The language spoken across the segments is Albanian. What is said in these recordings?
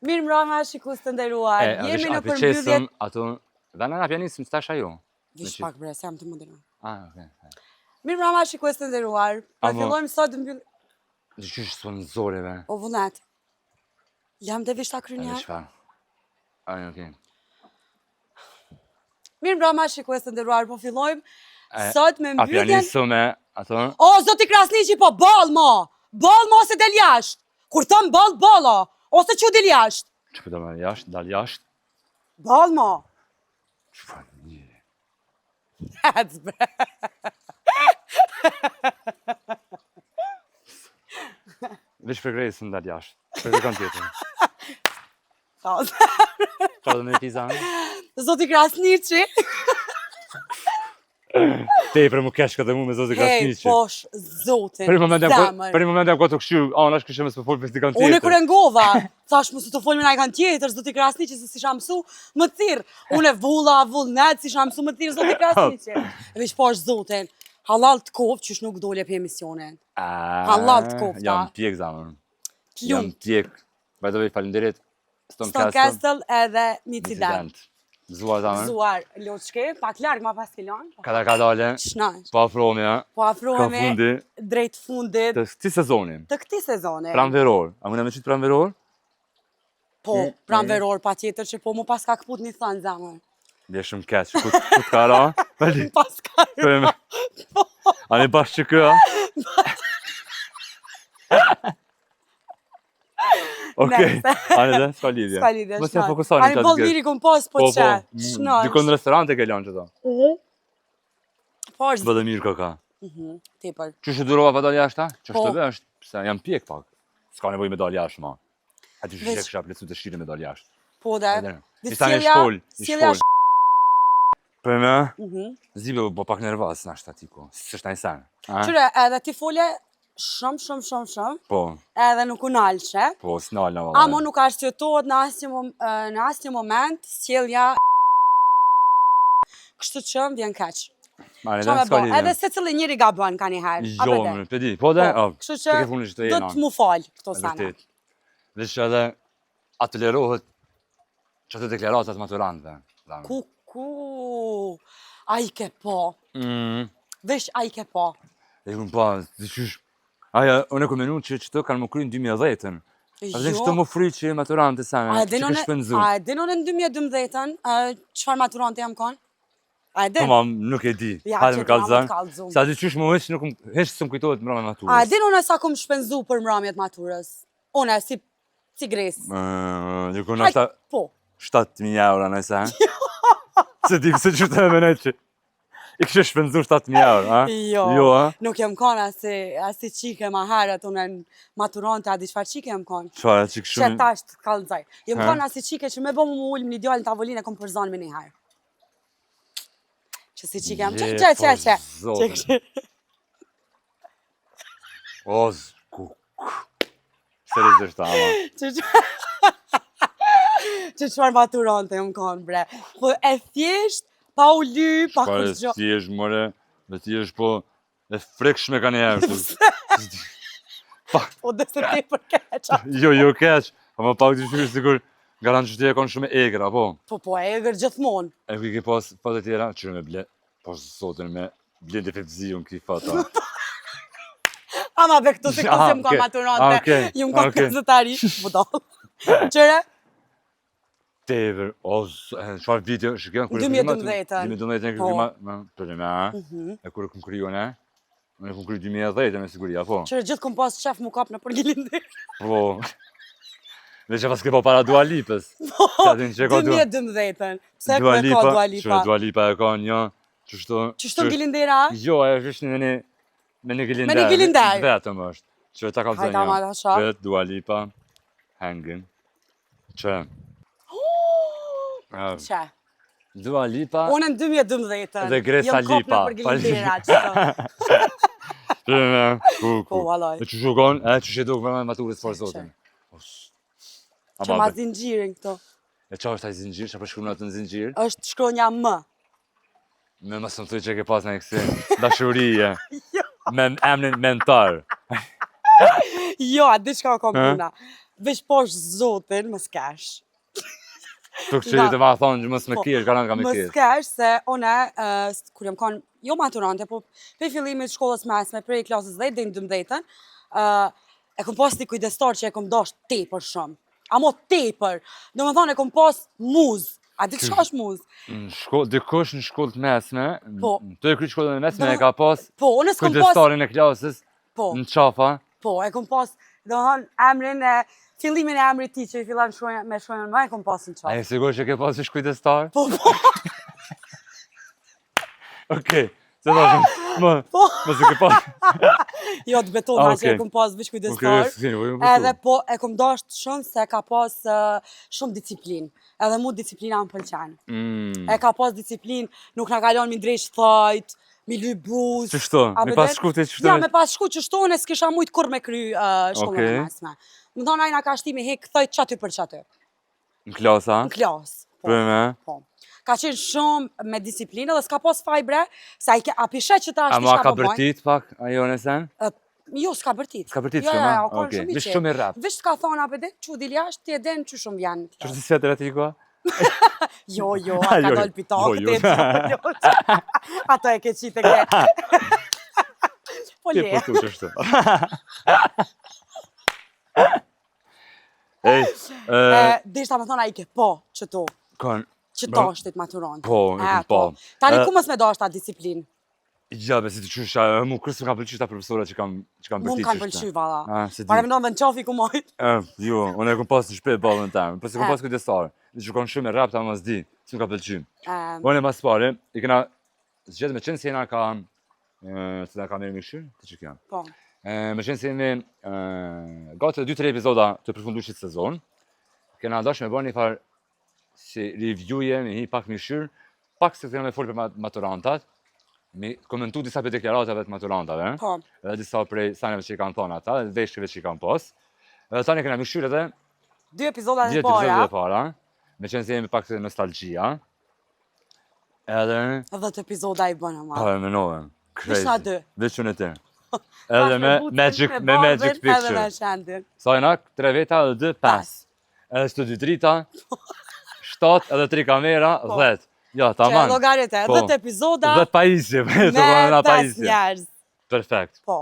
Mirë mbrëma, shikues të nderuar. Jemi në përmbydhje. Ato dana na pianissim stash ajo. Vish pak bre, jam të modernë. Okay. Mirë mbrëma, shikues të nderuar. Po fillojmë sot të mbyll. Çish son zore be. O vullnet. Jam të vish ta krynja. Çfarë? Okay. Mirë mbrëma, shikues të nderuar, po fillojmë sot me mbylljen. A pianissim me ato? O zoti Krasniqi, po ball mo. Ball mo ose del jashtë. Kur thon ball, ballo. Ose që del jashtë. Që do më jashtë, dal jashtë? Ball mo. Çfarë një? Hec bre. Vesh për gresën dal jashtë. Për të kanë tjetër. Çfarë do më pizan? Zoti Krasniqi. Te për më kesh këtë mu me Zoti Krasniqi. Hey, posh, zotin, Për një moment jam këtë këshu, anash këshu me së folë për si kanë tjetër. Unë e kërë ngova, thash mu si të folë me na i kanë tjetër, Zoti Krasniqi, se si shamsu më thirë. Unë e vullnet, si shamsu më thirë Zoti Krasniqi. E vish posh, zotin, halal të kofë, qysh nuk dole për emisionin. Halal të kofë, ta. Jam pjek, zamën. Jam pjek. Vajtove, falinderit. Stone Castle edhe Midtjylland. Zuar zamën. Zuar Loçke, pak larg ma pas kilon. Ka dale. Ç'nash. Po afrohemi, ha. Po afrohemi drejt fundit. Të këtij sezoni. Të këtij sezoni. Pranveror. A mund të më thit pranveror? Po, pranveror patjetër që po mu pas ka kput një thënë zamën. Dhe shumë keq. Ku ka ra? Pas ka. Po. Ani bash që kë? Okej, anë dhe, s'ka lidhje. S'ka lidhje, mos e fokusoni qatë bol miri kom pas, po që. Dikon në restorante ke lanë që ta. Po është. Bëdhe mirë këka. Tepër. Qështë durova pa dalë jashtë, ta? Qështë të bësht? Pse jam pjek pak. S'ka nevoj me dalë jashtë, ma. A ty që kësha plecu të shire me dalë jashtë. Po dhe. Disa një shpoll. Për me, zibe bo pak nervas në ashtë atiko. Së shtë najsen. Qyre, edhe ti folje shumë. Po. Edhe nuk u nalëshe. Po, s'nalë në valë. Amo nuk arsjetohet në asnjë moment, sjellja kështu që më vjen keq. Edhe se cili njëri gabon ka njëherë. Jo, më pëdi. Po dhe, kështu që do të mu falë këto sana. Dhe që edhe atë lerohet që të deklaratat maturantëve. Ku, a i ke po. Vesh a i ke po. E këmë pa, dhe qysh, aja, unë e këmenu që të kanë më krynë 2010-ën. A dhe që të më fri që maturante sana, që kështë shpenzu. A e dinon e në 2012-ën, qëfar maturante jam konë? A e din? Po ma, nuk e di, hajde me kalëzën. Sa dhe qysh më hesh, nuk hesh së më kujtohet mrame maturës. A e dinon e sa kom shpenzu për mramjet maturës? Une, si gresë. Dikon ashta 7.000 euro nëse, se di pëse që të me menet që i kështë shpenzu 7.000 euro, ha? Jo, nuk jem konë asi qike ma herët, unë në maturante, a di qëfar qike jem konë? Qëfar, qikë shumë? Që tash të kalëzaj. Jem konë asi qike që me bo më ullëm një djallë në tavolinë e kom përzonë me një herë. Që si qike jem, që. O, zkuk. Serios është ama. Që qëfar maturante jem konë, bre. Po e thjesht, pa u ly, pa kërë gjo. Ti është, more, dhe ti është po, e frekshme ka një herë. Po dhe se ti për keqa. Jo keq, ama pak të shkërë sigur, garantë që ti e konë shumë egrë, apo? Po egrë gjithmonë. E ku i ke pas e tjera, qërë me ble, po sotën me blende fevzion këti fata. Ama be këtu se kësë jem konë maturante, jem konë këzëtari, budal. Qëre? Tever, qëfar video, shkënë kërë 2012-ën. 2012-ën kërë me, e kërë këmë kryo ne, unë e këmë kryo 2010-ën me siguria, po. Qërë gjithë këmë pas qef mu kap në për Gilindir. Po, dhe që pas ke po para Dua Lipës. Po, 2012-ën, pse ku e ka Dua Lipa? Qërë Dua Lipa e ka një, qështu... Qështu Gilindera? Jo, e është me një Gilinder. Me një Gilinder? Vetëm është. Qërë ta ka të zënja. Qërë Dua Lipa, hangin. Qërë. Që? Dua Lipa... Unë në 2012-ën. Dhe Gresa Lipa. Jëm kopë në për Gilindera, qëto. Po, valoj. E që shukon, që shedo këmë maturës forë zotin. Që ma zinxhirin këto. E qa është taj zinxhir, që përshkru në të në zinxhir? është shkronja më. Me më së më thuj që ke pas në e kësi dashurije. Me emnin mentar. Jo, a di qka kom puna. Veç posh zotin, më s'kesh. Tuk që të ma thonë që mos me kesh, garant ka me Më kesh. s'kesh se une, kur jam kanë, jo maturante, po pe fillimit shkollës mesme, prej klasës 10 dhe në 12-ën, e kom pas një kujdestar që e kom dash tepër shumë. Amo tepër. Do më thonë e kom pas muz. A di çka është muz? Dikush në shkollë të mesme, Po. të e kry shkollën e mesme e ka pas Po, unë s'kom pas... kujdestarin e klasës Po, në qafa. po, e kom pas, do më thonë, emrin e... Fillimin e emrit ti që i fillan me shojën më, e kom pas në A qafa. e sigur që ke pas ish kujdestar? Po, po, Okej, se thashëm, më se ke pas. jo të betona që e Okej. kom pas veç Okej, kujdestar. s'keni, po Edhe po, e kom dasht shumë se ka pas shumë disiplin. Edhe mu disiplina më pëlqen. E ka pas disiplin, nuk na kalon mi ndrejsh thajt, mi lyp buz. Qështu? Me pas shkute qështu? Ja, me pas shku qështu, ne s'kisha mujt kur me kry shkollën e Okej. mesme. Më thonë ajna ka shtimi hek thajt qaty për qaty, Në klasa? në klas. Po, Për me? po. Ka qenë shumë me disiplinë dhe s'ka pas fajbre, se a pishet që ta A është ma diçka ka po bojnë. bërtit pak, ajo në sen? Jo, s'ka bërtit. S'ka bërtit Jo, shumë, jo, a? jo, ka Okej, shumë i vish qetë. shumë i rap. Vish s'ka thonë apë dhe, që dil jashtë, ti e den që shumë vjenë. Qështë si svetër ati koha? Jo, jo, a ka Jo, dollë pitakë, jo, jo. Ato e ke qitë e ke. Po Ti le. po tu qështu. Ej, Deshta me thonë a i ke po që to, kon, që dashtit maturon. Po, e kom po. Tani ku mës me dashta disiplin? ja, besi të qysha, mu kërës më ka pëlqy ta profesora që kam Mu më kanë pëlqy valla. Se di. Pare më dhe në qafi ku mojt. Jo, unë e kom pas në shpe ballën temë, për se kom pas kujdestar. Dhe që kom shumë e rap ta mas di, si më ka pëlqy. Unë e mas pare, i kena, zgjedh me qenë se jena ka, se da ka mirë mishyrë, të që kja. Po, Me qenë se jemi gati 2-3 epizoda të përfundueshit sezon, kena dash me bërë një farë si reviewje, me hi pak mishyrë, pak se të me folë për maturantat, me komentu disa për deklaratave të maturantave, po. edhe disa prej saneve që i kanë thonë ata, dhe veshjeve që i kanë pos. Edhe tani kena mishyrë edhe 2 epizodat 10 e para, epizodet e para, me qenë se jemi pak të nostalgjia. Edhe, edhe të epizoda i bënë ma. pa e menove, crazy. Ishna 2. Veç unë e ti. Edhe me Magic Picture. Edhe me shendin. Sa jena 3 veta edhe 2, 5. Edhe shtu 2 drita, 7 edhe 3 kamera, 10. Ja, Që taman. logarete, Po. 10 epizoda 10 pajisje, me të kona 5 pajisje. njerëz. Perfekt. Po,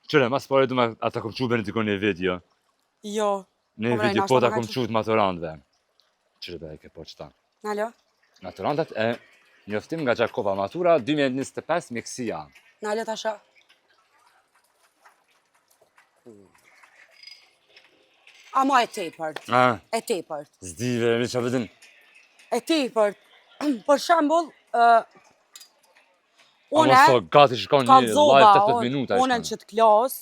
Qëre, mas pare du me ata kom qubë në t'i një video. jo. Në Po, video ashtu po ta më kom kanë qubë të maturantve. Qëre be e ke po qëta. Nalo? Maturantat e njoftim nga Gjakova Matura 2025 Mjekësia. Nalo tasha. Ama e tepërt. E tepërt. Zdive, mi që vedin. E tepërt. Për shembull, Ama une so gati shkon një kallzova, live 18 minuta. une që të klas,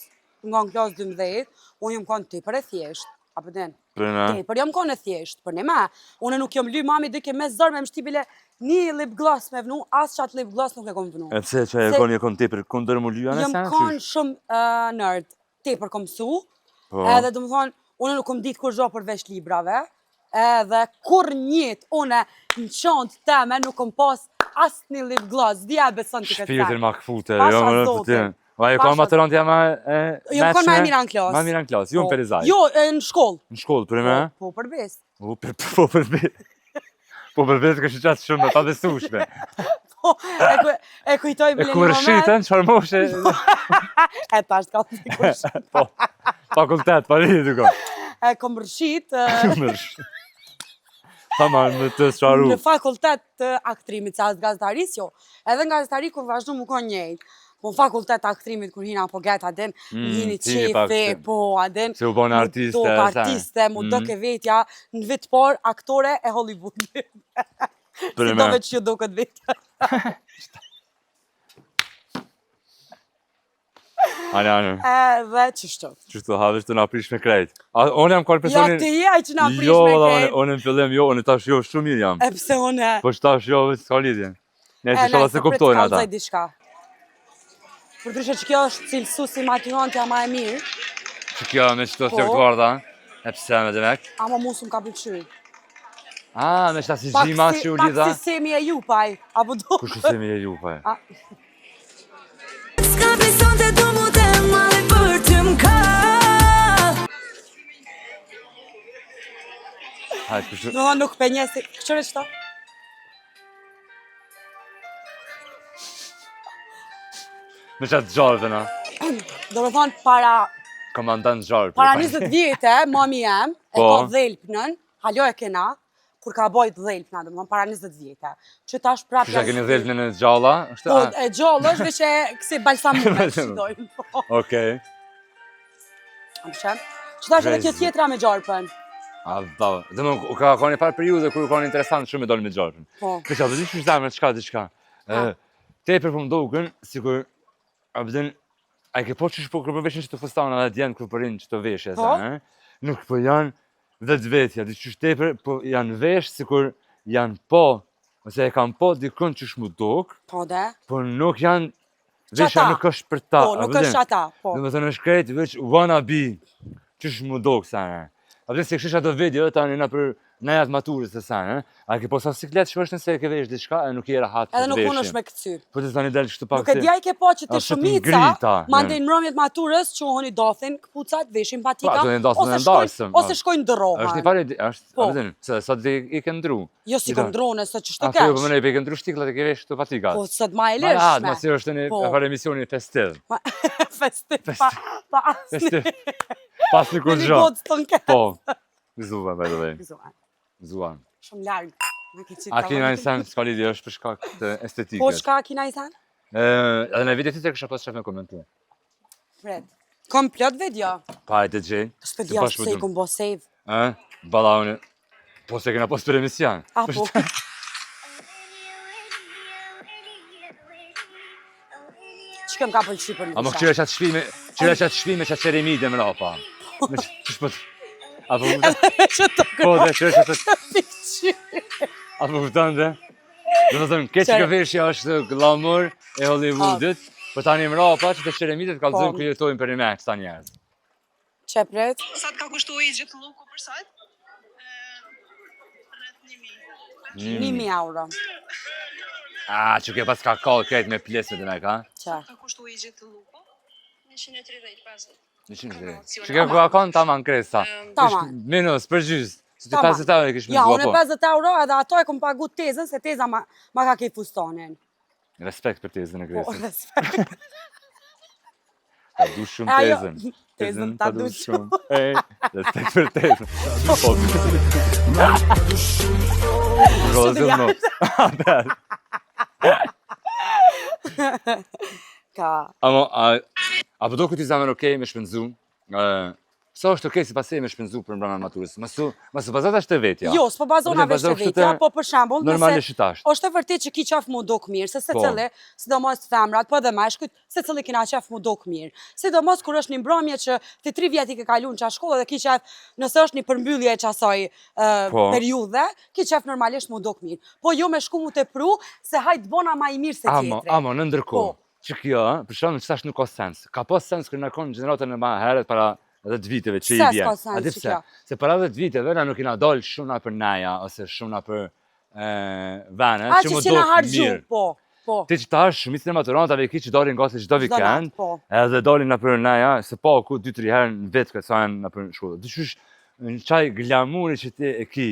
nga në klas 12, unë jam kanë tepër e thjesht. Apo den? Për me? Tepër jam kanë e thjesht, për ne me. Unë nuk jam ly mami dyke me zër me mshtipile një lip gloss me vnu, as qatë lip gloss nuk e kom vnu. E pse që e kon një kon tepër kundër mu lyja në Jam sen? kanë shumë nerd, tepër kom mësu, Po. edhe do më thonë, unë nuk kom ditë kur gjo përveç librave, edhe kur njët, une në qantë teme nuk kom pas asë një lip gloss, dhja beson të këtë Shpirtin ma këfute, Pasha jo më në zotin. të ti. Va e ka Pasha- maturant jam Jo, më kanë ma e mira në klas. Ma e mira në klas, jo në Perizaj. Jo, në shkollë. Në shkollë, për me? Po, për besë. Po për vetë. Po për vetë kështë qatë shumë me pa besushme. Po, e kujtoj E bile një kur moment. shiten, qërë moshe, E tash ka të kur shqit. po, fakultet, pa rritë duko. E kom rëshit Taman, me të sharu. në fakultet të aktrimit, se as gazetaris, jo. Edhe në gazetari kur vazhdu më konë njëjtë. Po në fakultet të aktrimit kur hina po get adin, më hini hini pak qefi, se- po adin. Se u bon artiste, Mu sa. artiste, mu do ke vetja në vit por aktore e Hollywoodit. Për Si me. do veç që do këtë vetja. Anë. Edhe qështu. Qështu havesh të na prish me krejt. Unë jam kërë Ja personin... të je, që na prish Jo, me valla, krejt. unë në fillim jo, unë tash jo, shumë mirë jam. E pse une... Po që tash jo, veç s'ka lidhje. Ne që shola se kuptojnë ata. E, diçka. Për ndryshe që kjo është cilësu si maturantja ma e mirë, Që kjo me qëto Po. të gvarda, e pse me demek. ama mu s'm ka pëlqy. Me qëta si gjima që u lidha. Pak si semi e jupaj, apo do... Kush u semi e ju, pa e. S'ka beson të du mu të mali për të m'ka Hajde, kështu. Do të nuk penjesi. Çfarë çto? Me qatë gjarëve, na. Do të thonë Komandant gjarë. para 20 vite, mami jem e Po. ka dhelpnën, halo e kena, kur ka bojt dhelpna, do të thonë para 20 vite. Që tash prapë Kisha keni dhelpën në gjalla? Është, Po, e gjallë është veç e kësi balsamume që dojmë. Po. Okej. Më shem. Që tash edhe kjo Crazy. tjetra me gjarpën. A, bravo. Dhe më, ka një farë periudhe kur ka një interesant shumë me dolë me gjarpën. Po. Këqa, dhe dish zamër, diçka. Te për më dukën, sikur, a bëdhen, a i ke po qësh po kërë përveshin që të fustana dhe djenë kërë përin që të veshje, Po. sa, nuk po janë vetë vetja, diqysh tepër, po janë vesh, sikur janë po, ose e kanë po dikën që shmu dukë, Po dhe. po nuk janë, veshja Qata. nuk është për ta. Po, nuk është ata. Po. Dhe më thënë është krejt, veç wanna be, që shmu dukë, sa, A përse se këshisha të video, tani na për nejat maturës e sa, a ke posa siklet që është nëse e ke vesh diçka, e nuk je rahat Edhe për nuk veshje. unë është me këcy. Po të tani del kështu pak Nuk e dja i ke po që të ashtu shumica, t'ngrita, mandej në mbrëmjet maturës, që honi dothin, këpucat, veshin patika, ato e ndosën e ndarsëm, ose shkojnë dërohan. është një farë, është, Po. a vëdhen, se sot i ke ndru. Jo si këndrone, se që shtë A kjo kesh. po më ne i ke ndru shtiklat e ke vesh këtu patikat. Po, sot ma e Ma lëshme. si është një Po. farë emisioni festiv. Festiv, pa asni. Festiv. Pas një kur Në një gjo. godë të nke. Po. Gëzuva, by the way. Gëzuan. Shumë largë. A kina i sen, s'ka lidhje është për shkak të estetikës. Po, shka kina i sen? Edhe në video tjetër kësha pas shef me komentu. Fred. Kom plot video. Pa e të gjej. S'pedia se i kom bo save. Bala unë. Po se kena pos për emision. A, po. Që kem ka pëlqy për A më në këqyre qatë shpime, qatë qeremide më rapa. Qësh po të... A po kuptan? Që të Po dhe qyre qatë... pëlqy. A po kuptan dhe? Dhe më thëmë, keq që veshja është glamour e Hollywoodit, për tani më rapa që të qeremidet kallëzojmë kë jetojmë për një me këta njerës. Që pret? Sa të ka kushtu i gjithë luku për sajt? Rrët 1.000. 1.000 euro. A, që ke pas ka kallë krejt me plesmet e me ka? Qa? Ka kushtu i gjithë luku? 130-50. 130. Që ke ku akon ta man kresa. Taman. Minus, për gjys. Që ti Taman. 50 euro e kish me Ja, zua unë po. 50 euro edhe ato e kom pagu tezën, se teza ma ka kej fustonin. Respekt për tezën e Po, kresën. respekt. Ta du shumë Ajo, tezën. tezën ta du shumë. Ej, respekt për tezën. Po. Rozëm no. Ka. Amo, a po do këtë i zamën okej me shpenzu? Sa është okej si pasej me shpenzu për mbrana maturës? Masu bazat është të vetja. Jo, s'po bazona Vërtet, veç të bazon kështu vetja, të po për shembull, normalisht është. është e vërtet që ki qef mu duk mirë, se Po. secili, sidomos femrat, po edhe meshkujt, secili kina qef mu duk mirë. Sidomos kur është një mbrëmje që ti 3 vjet i ke kalu në qa shkollë dhe ki qef, nëse është një përmbyllje e qasaj Po. periudhe, ki qef normalisht mu duk mirë. Po jo me shku mu të pru, se hajt bona ma i mirë se tjetri. Amo, në ndërkohë, Po. që kjo, për shumë që tash nuk ka sens. Ka pas sens kërë në konë gjeneratën e ma heret para 10 viteve që i Pse vjen. s'ka sens A di që pse? kjo? Se para 10 viteve na nuk kena dalë shumë na për naja, ose shumë na për vene, A që që më që na do hargju, mirë. po, po. Ti që tash shumicën e maturantave ki që dalin gati çdo vikend, po. edhe dalin na për naja, se po ku 2-3 herë në vetë këtë sajnë na për shkollë. Dyqysh në qaj glamuri që ti e ki,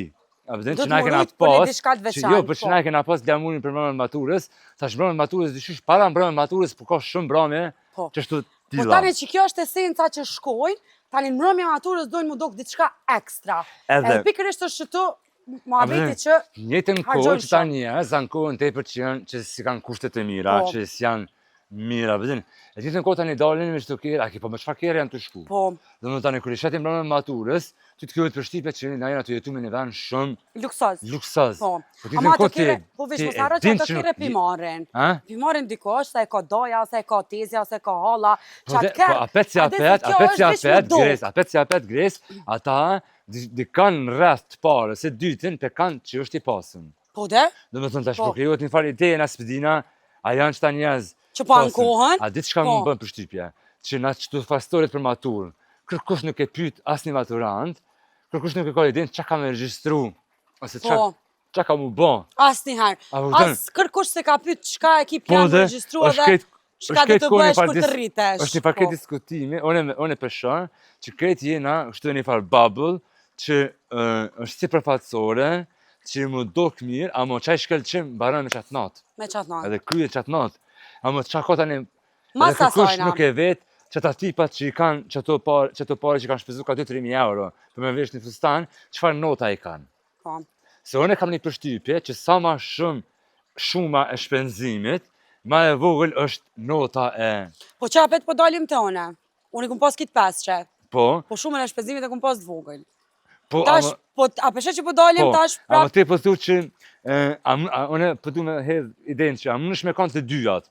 a vëdhen Do që të na më kena rrit për një pas, diçka të që veçantë, jo, për që po. na kena pas glamurin për mbrëmjen e maturës, tash mbrëmjen e maturës dyqysh para mbrëmjen e maturës, po ka shumë mbrëmje Po. që ashtu Po tilla. tani që kjo është esenca që shkojnë, tani në mbrëmje maturës dojnë mu dok diçka ekstra. Edhe. Pikërisht është që tu, ma Vëdhen, veti që njëjtën kohë hargjojnë që tani zanë kohën tepër që si kanë kushtet e mira, Po. që s'janë mira, vëdhen. E njëjtën kohë tani dalin me çdo kerë, a ke po me çfarë kerë janë të shku? po, Dhe më tani kur i shetim mbrëmjen e maturës, ty të kjohet përshtypje që na jena të jetu me një vend shumë luksoz. luksoz. Po. Po Ama ato kohë kere, po veç mos harro që ato kere pimarin. Ha? Pimarin dikosh, se e ka doja, se e ka tezja, se e ka halla, Po qatë po kërë. apet si apet gres, ata di kanë rreth të parë, se dytën pe kanë që është i pasën. Po de, Do me thënë tash Po. po krijohet një farë ide na spedina, a janë qëta njerëz që pa në kohën. A ditë çka Po. më bën përshtypje? Që na çto fastorit për maturë, kërkush nuk e pyet asnjë maturant, kërkush nuk e ka idenë çka ka me regjistru, ose Po. çka ka mu bë. Asnjëherë. A vërtet? As kërkush se ka pyet çka e ki Po plan dhe regjistruar është dhe krejt- çka është do krejt të kohë një bësh farë kur të rritesh. Është një paket Po. diskutimi, unë e peshon që krejt jena kështu në një farë bubble, që është si përfaqësore, që më duk mirë, ama çaj shkëlqim mbaron me çat natë. Me qatë natë. Edhe kryet çat natë. Ama çka ka tani? Mas Edhe kërkush asajna. nuk e vet që ta tipat që i kanë çato parë që kanë shpenzuar ka 2-3.000 euro për me vesh një fustan, çfarë nota i kanë? Po. Se unë kam një përshtypje që sa ma shuma e shpenzimit, ma e vogël është nota e... Po qapet po dalim të one. Unë i kum pas kitë 500. Po, Po shumën e shpenzimit e kum pas të vogël. po, Tash, po, a peshe që po dalim, tash ama prap... ti po thu që, unë po du me hedh idenë që a më nësh me kanë të dyjat.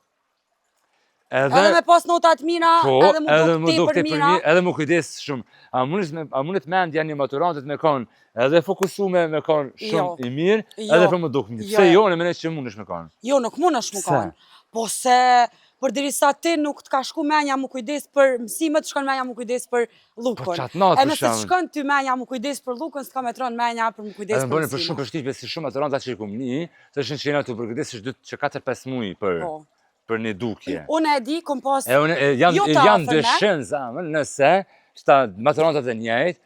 Edhe me pas notat mina, po, edhe mu duk te për mira. Edhe mu kujdes shumë. A mundet mendja një maturantet me kanë edhe fokusume me kanë shumë i mirë, edhe për më duk mirë. Pse jo, në menes që mundesh me kanë? Jo, nuk mundesh me kanë. Po se, për dirisa ti nuk t'ka shku menja mu kujdes për mësimet, shkon menja mu kujdes për lukën. Po qatë natë, E nëse shkon ty menja mu kujdes për lukën, s'ka me tronë menja për mu kujdes për mësimet. Edhe më bëni për shumë përshtypje si shumë maturanta që i kum një, të shën që jena të përkujdesesh 4-5 muaj për një dukje. Unë e di, kom pas... Janë dëshën, zamën, nëse shta maturantat e njejt,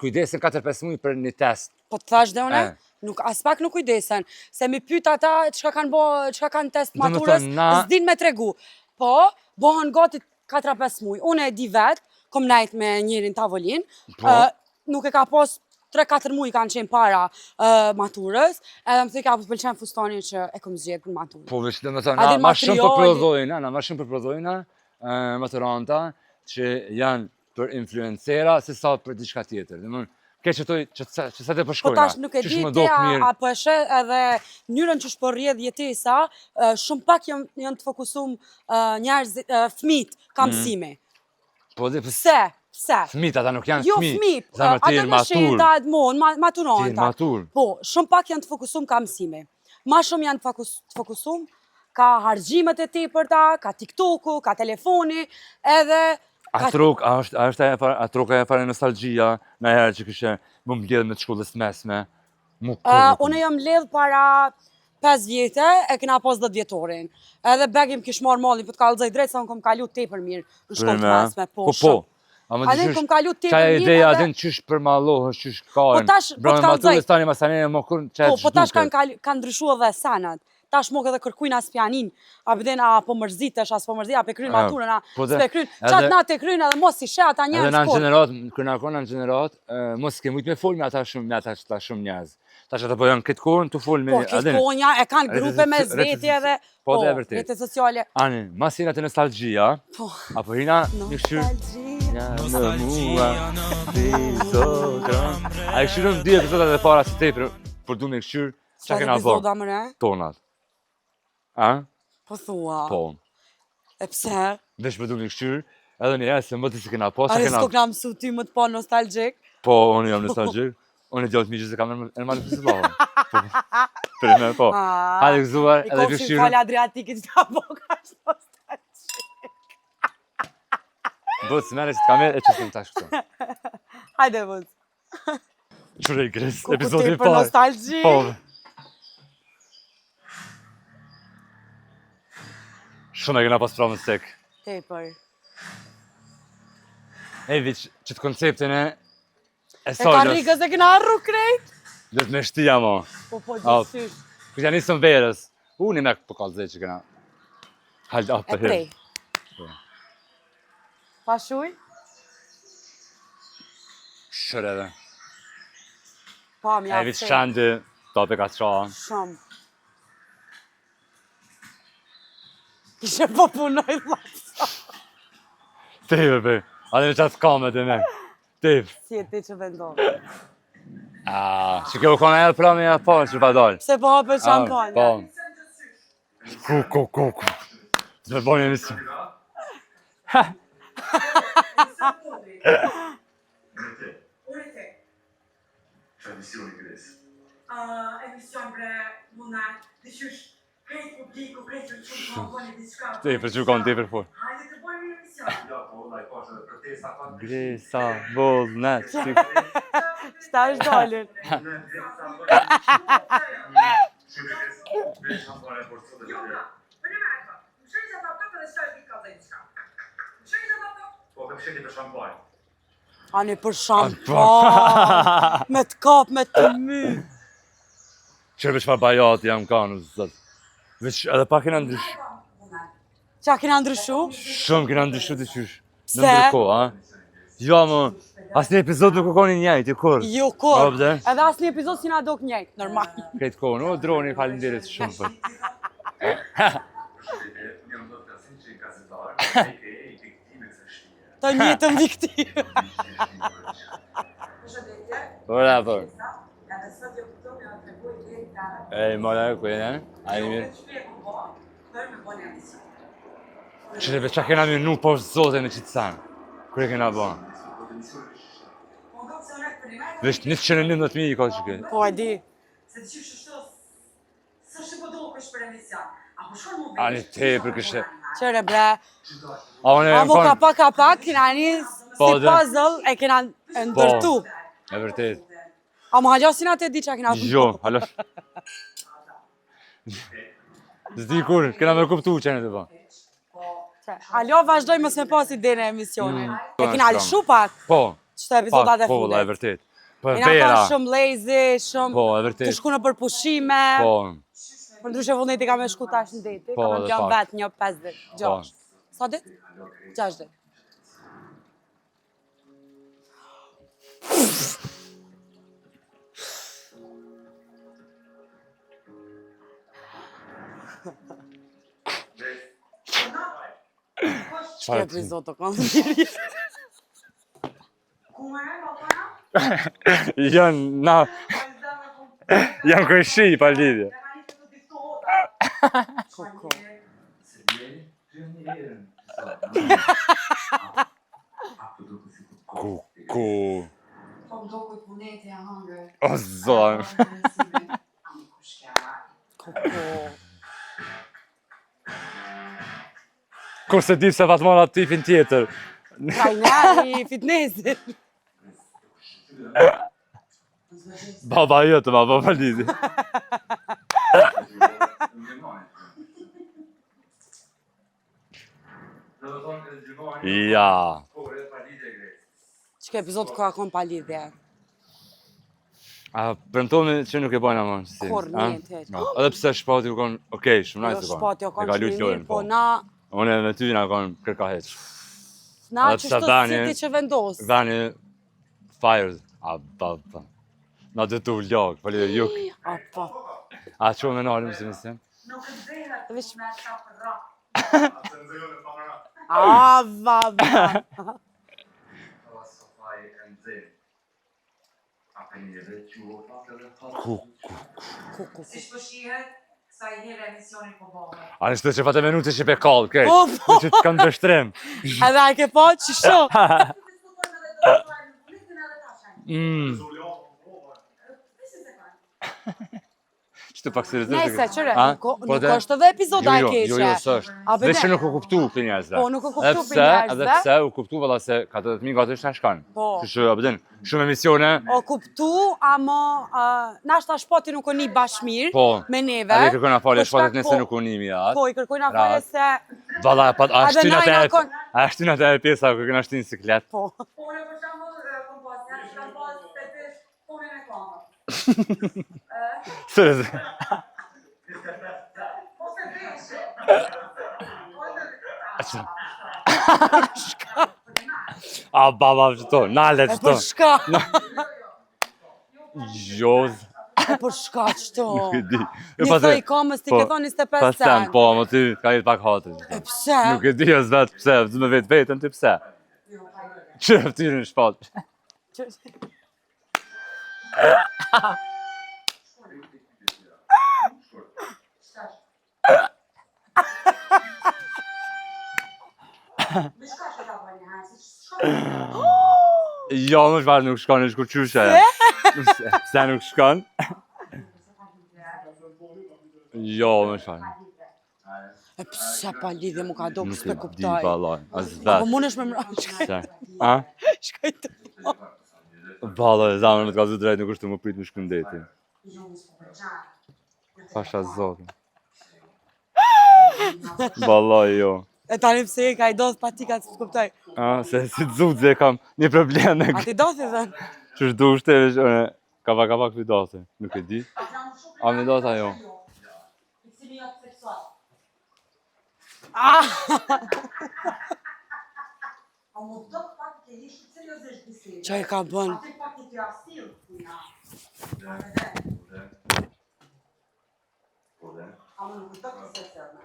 kujdesin 4-5 muaj për një test. Po të thash dhe une, as pak nuk kujdesen, se mi pyt ata çka kanë test maturës, s'din me tregu. Po, bohën gati 4-5 muaj. Unë e di vetë, kom nejt me njërin tavolin, nuk e ka pas 3-4 muaj kanë qenë para maturës, edhe më thë ka pëlqen fustanin që e kom zgjedhur për maturë. Po veç, na ma shumë përprodhojna maturanta që janë për influencera se sa për diçka tjetër. Ke që sa të përshkojna, po tash nuk e di ti apo e sheh edhe mënyrën që shporrjedh jetesa, shumë pak janë të fokusum njerëz fëmijët ka mësime. Po dhe pse? Fëmijët ata nuk janë fëmijë. Jo fëmijë, ata në shenda maturanta. Matur. Po, shumë pak janë të fokusum ka mësime. Ma shumë janë të fokusum ka harxhimet e tepërta, ka TikToku, ka telefoni, edhe A troka e fare nostalgjia në herë që kështë më mbledh me të shkollës mesme? Unë jam mbledh para 5 vjetë, e kena pas 10 vjetorin. Edhe begim kish marrë mallin, për të kallëzaj drejtë, sa unë kom kalu tepër mirë në shkollë mesme. Po, Adin kom kalu tepër mirë. Qaj ideja adin qysh përmallohës, qysh karen. Brame maturës tani masanene më kërën qaj të shduket. Po tash kanë ndryshu edhe senat. Tash mok edhe kërkujnë as pjanin, a pëden a po mërzitesh, as po mërzit, a pe krynë maturën, a s'pe krynë, qatë na te krynë edhe mos si she ata njerëz. Edhe në gjenerat, kërna kona në gjenerat, mos ke mujt me folë me ata shumë njerëz. Tash ata po janë këtë kohën të folë me... Po, këtë kohën ja, e kanë grupe me zveti edhe, po, rete sociale. Ani, mas jena të nostalgjia, apo hina një këshyrë... A i këshyrëm 2 episodat e para si te për du me këshyrë, qa kena bërë? Tonat. A? Po thua. Po. E pse? Vesh për du me këshyrë, edhe një e se më të si kena po, a s'ko kena mësu ty më të po nostalgjik? Po, unë jam nostalgjik. Unë e gjallë të mi që se kam e malë pësë lahë. Për e me, po. Hajde këzuar, edhe këshyrë. I kofshin fali Adriatikit që ta po ka është nostalgjik. Bëtë, si mene që të kamer, e që të më tash këto. Hajde, bëtë. Qërej Gres, episodi parë. Për nostalgji. Po. Shumë e këna pas pravën sek. Tepër. Evi, që të konceptin e soljës. E ka rikës e këna arru krejt? Dhe të me shtia, mo. Po, gjithësysh. Kështë janë nisëm verës. Një me po kalëzej që këna. Halda e prej. Pa shuj? Shërë edhe. Pa, mja Evi të shandi, ta pe ka të qa. Shumë. Kishe po punoj lasa. Teve, pe. Adhe me qatë kamet e me. Teve. Si e ti që vendohë. Që kjo kona e pra me e pa, që pa dalë. Pse po hapë shampanja? Pa. Ku. Zme bojnë e misim. Urete. Që emisioni Gres? Emision bre, muna, të qysh krejt publiku, krejt që që më bojnë e diçka. Te për që kanë te për for. Hajde të bojnë një emision. Ja, po, da i pashe dhe protesta kanë. Gresa, Vullnet. Qëta është dalën? Ani për shampan, me të kap, me të my. Qërë veç fa bajat jam kanë, zot. Veç edhe pa kena ndrysh. Qa kena ndryshu? Shumë kena ndryshu të qysh. Në Pse? ndërko, a? Jo, më, asë një epizod nuk u koni njajt, kur. Jo, kur. Po, bde? Edhe asë një epizod si na do kënjajt, normal. Këtë kohë, o, droni, falinderit shumë për. Një do të asin që i gazetar, a.k.a. i viktime të shtije. Të njëtën viktim. Ora, për. Ej, mora, ku e janë? A i mirë? Qëre veç a kena mirë nuk po zote në qitë sanë. Kërë kena bo? Veç 111.000 i ka që këtë. Po, e di. Ani te për kështë. Qëre bre. A unë e Amo më kapak, kena një si Po, dhe. puzzle e kena ndërtu. E vërtet. Amo halja si na të di që a kena Jo, halo. Zdi kur, kena me kuptu që në të ba. Halja vazhdoj mos me pas ide në emisionin. E kena lëshu pak, Po, qëto epizodat e po, la e fundet. vërtet. Po, e Kena vera. pas shumë lezi, shumë Po, e të vërtet. shku në për pushime. Po, Për ndryshe vullneti ka me shku tash në deti, Po, ka me dhe gjanë fakt. vetë një 5 dit, 6. Sa dit? 6 dit. Që epizod të kanë dhiri. janë, na, janë kërshi, pa lidhje. Koko. Kuku. Po më duket puneti e hëngër. O, zonë. Koko. Kurse di se Fatmona tipin tjetër. Trajneri, fitnessit. Baba jëtë, baba lidhje. Ja. Qëka epizod ka kon pa lidhje. A premtoni që nuk e bojnë amon, si? Kur a? një të No. Edhe pse shpati u kon, okej, shumë Jo nice u kon. shpati o E kon ka që lut mirë, lojën, po po. na Unë me ty na kon kërka heq. na Edhe që pse shto Dani- si ti që vendos. Vani fired. A ba. Na dhe tu vlog, po lidhe juk. A po. A që me nalim si mësim? Vesh Me shapë rra. a va. Koko. Si shpëshihet, sa i herë emisioni po bëhe. A në shtë që fate minutë që pe kallë, kej. Po, po. Që të kanë dështrim. Edhe a ke po që sho. Që të pak seriozisht. Nese, qëre, A? nuk Po dhe? është edhe epizoda e keqe. Jo, s'është. A Veç që bede? nuk u kuptu për njerëzve. Po, nuk u kuptu Edhe për pse- njerëzve. Edhe pse u kuptu valla se 40.000 gati është në shkanë. Po. Kështu a bëdin, shumë emisione. O kuptu, ama nashta shpati nuk o një bashmir Po. me neve. Edhe kërkojna falje për shkak shpatet nëse po- nuk u nimi atë. Po, i kërkojna falje Rat. se... Valla, a Edhe shtynat na i e nakon- a shtynat e pjesa ku kena shtynë siklet. Po. Unë për shembull kom pas njerëz që kanë pas fetish punën e kamë. Seriozisht. Po fetish. A baba çto, nalet E çto. për shka? Jo, E për shka qëto? nuk e di. Një thoi kamës ti ke thonë 25 Pas sen, cent. po, më ty ka jetë pak hatër. E pse? Nuk e di as vetë pse, të me vetë vetën ty pse. Që ftyrën në shpat. Me shka që ka bëjnë herë, si shka. Jo, më shfarë nuk shkon, është kur qyshe. Pse nuk shkon? Jo, më shfarë. E pse pa lidhje mu ka do Nuk kësë e të di kuptoj. ballaj, as Apo vetë. mund është me mra... Pse? A? Shkaj të... Ballaj, zamër më të ka zë drejt, nuk është të më prit më shkën deti. Pasha zotë. Ballaj, jo. E tani pse e ka i do pa ti ka të kuptoj. Se si të zudze kam një problem me A ti do ti dhe? që shdu shteresh, kapa këtë date, nuk e di. A me data jo. Fiksimiat seksual. Ah! A më do të pak të ishtë seriozisht bisedë. Qa i ka bën? Atë pak të t'ja stilë, puna. A më nuk të të se sërme.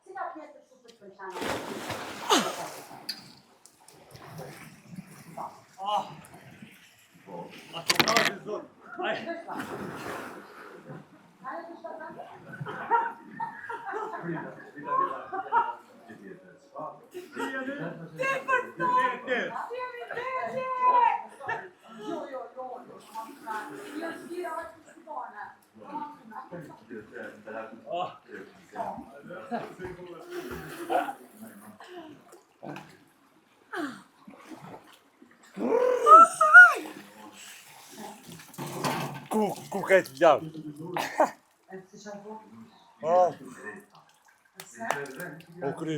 Cila pjesë të shumë të përqanë? Ku ka të vjarë? O kry.